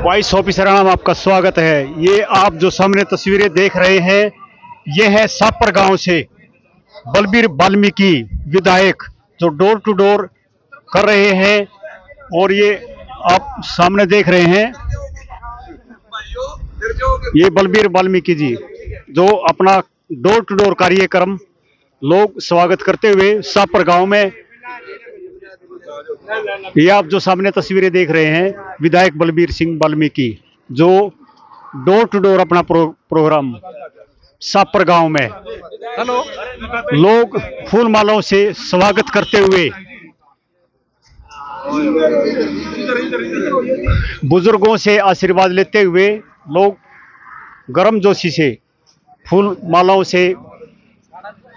Vice officer नाम आपका स्वागत है। ये आप जो सामने तस्वीरें देख रहे हैं, ये है सापर गांव से बलबीर वाल्मीकि विधायक जो डोर टू डोर कर रहे हैं। और ये आप सामने देख रहे हैं, ये बलबीर वाल्मीकि जी जो अपना डोर टू डोर कार्यक्रम लोग स्वागत करते हुए सापर गांव में, ये आप जो सामने तस्वीरें देख रहे हैं, विधायक बलबीर सिंह वाल्मीकि जो डोर टू डोर अपना प्रोग्राम सापर गांव में लोग फूल मालाओं से स्वागत करते हुए, बुजुर्गों से आशीर्वाद लेते हुए, लोग गर्मजोशी से फूल मालाओं से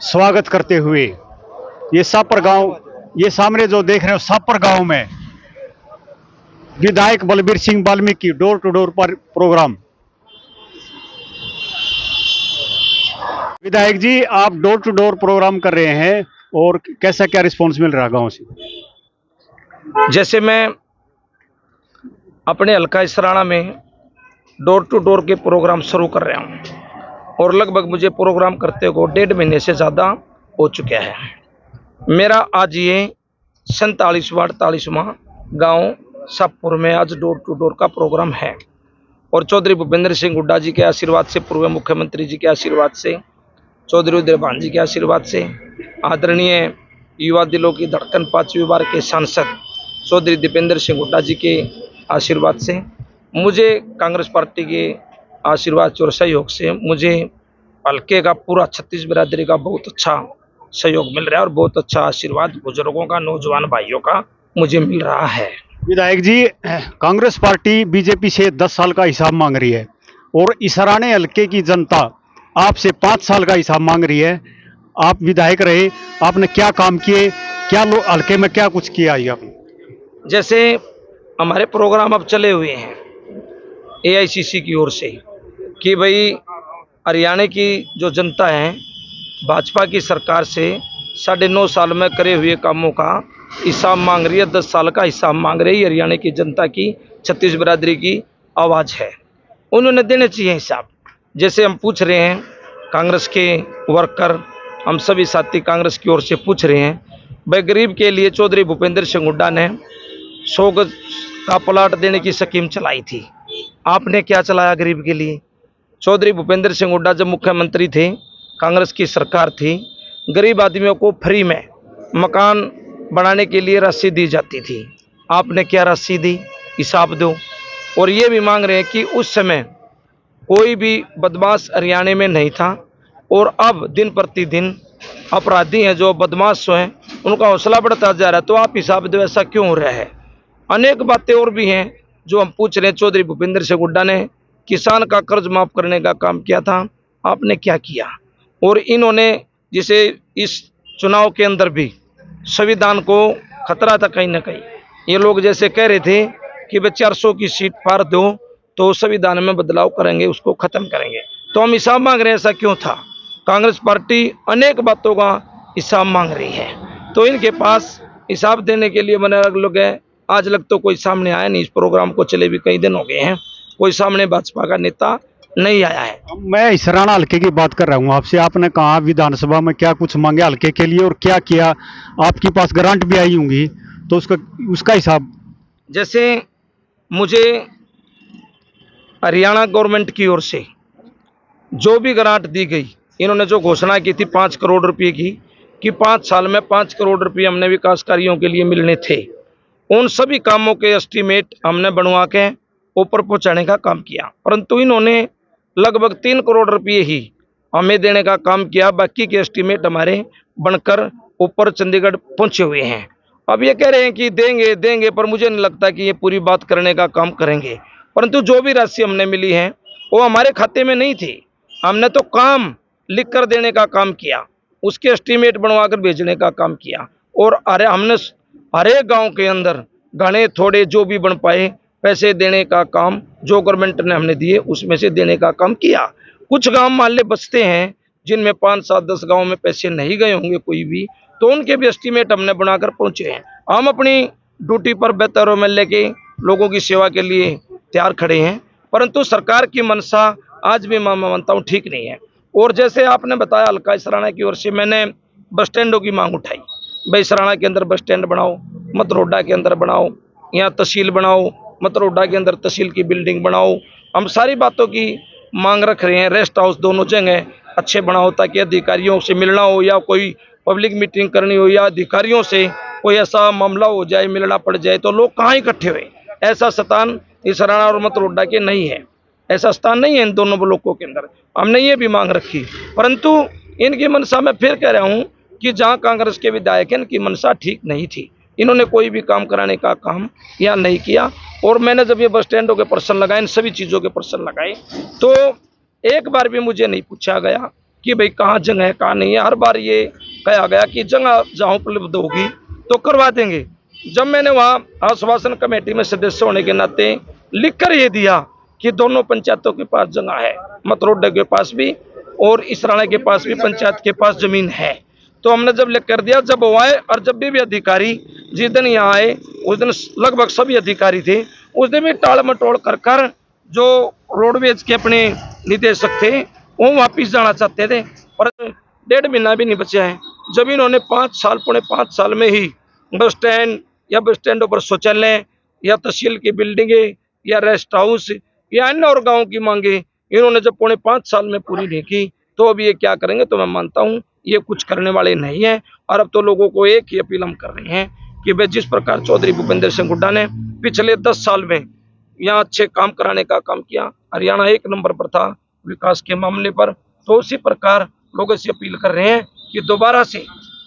स्वागत करते हुए ये सापर गांव, ये सामने जो देख रहे हो सापर गांव में विधायक Balbir Singh Valmiki door to door पर प्रोग्राम। विधायक जी, आप डोर टू डोर प्रोग्राम कर रहे हैं और कैसा क्या रिस्पांस मिल रहा है गांव से? जैसे मैं अपने हल्का इसराना में डोर टू डोर के प्रोग्राम शुरू कर रहा हूं और लगभग मुझे प्रोग्राम करते को 1.5 महीने से ज़्यादा हो चुका है। मेरा आज ये 47वां गांव सापुर में आज डोर टू डोर का प्रोग्राम है और चौधरी भूपेंद्र सिंह हुड्डा जी के आशीर्वाद से, पूर्व मुख्यमंत्री जी के आशीर्वाद से, चौधरी उदयभान जी के आशीर्वाद से, आदरणीय युवा दिलों की धड़कन 5वीं बार के सांसद चौधरी दीपेंद्र सिंह हुड्डा जी के आशीर्वाद से, मुझे कांग्रेस पार्टी के आशीर्वाद और सहयोग से मुझे हल्के का पूरा 36 बिरादरी का बहुत अच्छा सहयोग मिल रहा है और बहुत अच्छा आशीर्वाद बुजुर्गों का, नौजवान भाइयों का मुझे मिल रहा है। विधायक जी, कांग्रेस पार्टी बीजेपी से 10 साल का हिसाब मांग रही है और इसराने हल्के की जनता आपसे 5 साल का हिसाब मांग रही है। आप विधायक रहे, आपने क्या काम किए, क्या हल्के में क्या कुछ किया है आपने? जैसे हमारे प्रोग्राम अब चले हुए हैं AICC की ओर से कि भाई हरियाणा की जो जनता है भाजपा की सरकार से 9.5 साल में करे हुए कामों का हिसाब मांग रही है, 10 साल का हिसाब मांग रही है। हरियाणा की जनता की 36 बिरादरी की आवाज़ है, उन्होंने देने चाहिए हिसाब। जैसे हम पूछ रहे हैं, कांग्रेस के वर्कर, हम सभी साथी कांग्रेस की ओर से पूछ रहे हैं, भाई गरीब के लिए चौधरी भूपेंद्र सिंह हुड्डा ने 100 गज का प्लाट देने की स्कीम चलाई थी, आपने क्या चलाया गरीब के लिए? चौधरी भूपेंद्र सिंह हुड्डा जब मुख्यमंत्री थे, कांग्रेस की सरकार थी, गरीब आदमियों को फ्री में मकान बनाने के लिए राशि दी जाती थी, आपने क्या राशि दी? हिसाब दो। और ये भी मांग रहे हैं कि उस समय कोई भी बदमाश हरियाणा में नहीं था और अब दिन प्रतिदिन अपराधी हैं जो बदमाश हैं, उनका हौसला बढ़ता जा रहा है, तो आप हिसाब दो, ऐसा क्यों हो रहा है? अनेक बातें और भी हैं जो हम पूछ रहे हैं। चौधरी भूपेंद्र सिंह हुड्डा ने किसान का कर्ज माफ करने का काम किया था, आपने क्या किया? और इन्होंने जिसे इस चुनाव के अंदर भी संविधान को खतरा था कहीं ना कहीं, ये लोग जैसे कह रहे थे कि भाई 400 की सीट पार दो तो संविधान में बदलाव करेंगे, उसको खत्म करेंगे, तो हम हिसाब मांग रहे हैं, ऐसा क्यों था? कांग्रेस पार्टी अनेक बातों का हिसाब मांग रही है, तो इनके पास हिसाब देने के लिए बने लोग हैं। आज लग तो कोई सामने आया नहीं, इस प्रोग्राम को चले भी कई दिन हो गए हैं, कोई सामने भाजपा का नेता नहीं आया है। मैं इसराना हल्के की बात कर रहा हूँ आपसे। आपने कहा विधानसभा में क्या कुछ मांगे हल्के के लिए और क्या किया? आपके पास ग्रांट भी आई होंगी, तो उसका हिसाब। जैसे मुझे हरियाणा गवर्नमेंट की ओर से जो भी ग्रांट दी गई, इन्होंने जो घोषणा की थी 5 करोड़ रुपए की, कि 5 साल में 5 करोड़ रुपए हमने विकास कार्यों के लिए मिलने थे, उन सभी कामों के एस्टीमेट हमने बनवा के ऊपर पहुंचाने का काम किया, परंतु इन्होंने लगभग 3 करोड़ रुपए ही हमें देने का काम किया, बाकी के एस्टीमेट हमारे बनकर ऊपर चंडीगढ़ पहुंचे हुए हैं। अब ये कह रहे हैं कि देंगे देंगे, पर मुझे नहीं लगता कि ये पूरी बात करने का काम करेंगे। परंतु जो भी राशि हमने मिली है वो हमारे खाते में नहीं थी, हमने तो काम लिख कर देने का काम किया, उसके एस्टीमेट बनवा कर भेजने का काम किया, और हमने हर एक गाँव के अंदर घने थोड़े जो भी बन पाए पैसे देने का काम जो गवर्नमेंट ने हमने दिए उसमें से देने का काम किया। कुछ गांव मान ले बचते हैं जिनमें 5, 7, 10 गांव में पैसे नहीं गए होंगे कोई भी, तो उनके भी एस्टीमेट हमने बनाकर पहुंचे हैं। हम अपनी ड्यूटी पर बेहतर में लेके लोगों की सेवा के लिए तैयार खड़े हैं, परंतु सरकार की मंशा आज भी मैं मानता हूँ ठीक नहीं है। और जैसे आपने बताया हल्का सराणा की ओर से मैंने बस स्टैंडों की मांग उठाई, भाई सराणा के अंदर बस स्टैंड बनाओ, मतरोडा के अंदर बनाओ, यहाँ तहसील बनाओ, मतरोडा के अंदर तहसील की बिल्डिंग बनाओ। हम सारी बातों की मांग रख रहे हैं। रेस्ट हाउस दोनों जगह अच्छे बनाओ ताकि अधिकारियों से मिलना हो या कोई पब्लिक मीटिंग करनी हो या अधिकारियों से कोई ऐसा मामला हो जाए, मिलना पड़ जाए तो लोग कहाँ इकट्ठे हुए। ऐसा स्थान इस सराणा और मतरोडा के नहीं है, ऐसा स्थान नहीं है इन दोनों ब्लॉकों के अंदर। हमने ये भी मांग रखी, परंतु इनकी मंशा मैं फिर कह रहा हूँ कि जहाँ कांग्रेस के विधायक हैं इनकी मंशा ठीक नहीं थी, इन्होंने कोई भी काम कराने का काम या नहीं किया। और मैंने जब ये बस स्टैंडों के प्रश्न लगाए, इन सभी चीज़ों के प्रश्न लगाए, तो एक बार भी मुझे नहीं पूछा गया कि भाई कहाँ जगह है कहाँ नहीं है। हर बार ये कहा गया कि जगह जहाँ उपलब्ध होगी तो करवा देंगे। जब मैंने वहाँ आश्वासन कमेटी में सदस्य होने के नाते लिखकर ये दिया कि दोनों पंचायतों के पास जगह है, मतरोडा के पास भी और इसराना के पास भी पंचायत के पास जमीन है, तो हमने जब लिख कर दिया, जब वो आए और जब भी अधिकारी जिस दिन यहाँ आए उस दिन लगभग सभी अधिकारी थे, उस दिन भी टाल मटोल कर जो रोडवेज के अपने निदेशक थे वो वापिस जाना चाहते थे, पर 1.5 महीना भी नहीं बचा है जब इन्होंने 5 साल पौने 5 साल में ही बस स्टैंड या बस स्टैंडों पर शौचालय या तहसील की बिल्डिंगें या रेस्ट हाउस या अन्य और गाँव की मांगे इन्होंने जब पौने 5 साल में पूरी नहीं की, तो अब ये क्या करेंगे। तो मैं मानता हूँ ये कुछ करने वाले नहीं है। और अब तो लोगों को एक ही अपील हम कर रहे हैं कि भाई जिस प्रकार चौधरी भूपेंद्र सिंह हुड्डा ने पिछले 10 साल में यहाँ अच्छे काम कराने का काम किया, हरियाणा 1 नंबर पर था विकास के मामले पर, तो उसी प्रकार लोगों से अपील कर रहे हैं कि दोबारा से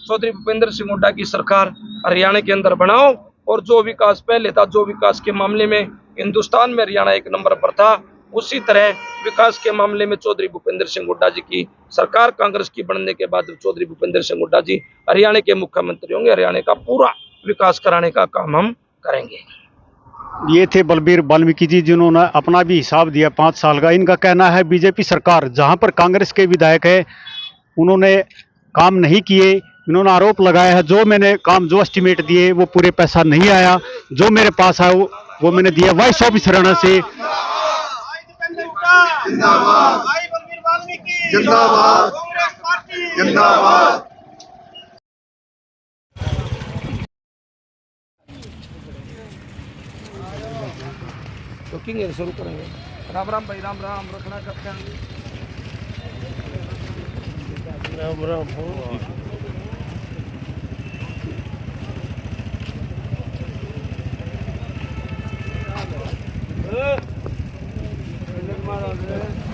चौधरी भूपेंद्र सिंह हुड्डा की सरकार हरियाणा के अंदर बनाओ। और जो विकास पहले था, जो विकास के मामले में हिंदुस्तान में हरियाणा 1 नंबर पर था, उसी तरह विकास के मामले में चौधरी भूपेंद्र सिंह हुड्डा जी की सरकार कांग्रेस की बनने के बाद चौधरी भूपेंद्र सिंह हुड्डा जी हरियाणा के मुख्यमंत्री होंगे, हरियाणा का पूरा विकास कराने का काम हम करेंगे। ये थे बलबीर बाल्मीकि जी, जिन्होंने अपना भी हिसाब दिया 5 साल का। इनका कहना है बीजेपी सरकार जहां पर कांग्रेस के विधायक है उन्होंने काम नहीं किए। इन्होंने आरोप लगाया है जो मैंने काम जो एस्टिमेट दिए वो पूरे पैसा नहीं आया, जो मेरे पास आया वो मैंने दिया। वाइस ऑफिस हरियाणा से जिंदाबाद, जिंदाबाद। तो किंग शुरू करेंगे। राम राम भाई, राम राम। रखना कप्तान, राम राम। महाराज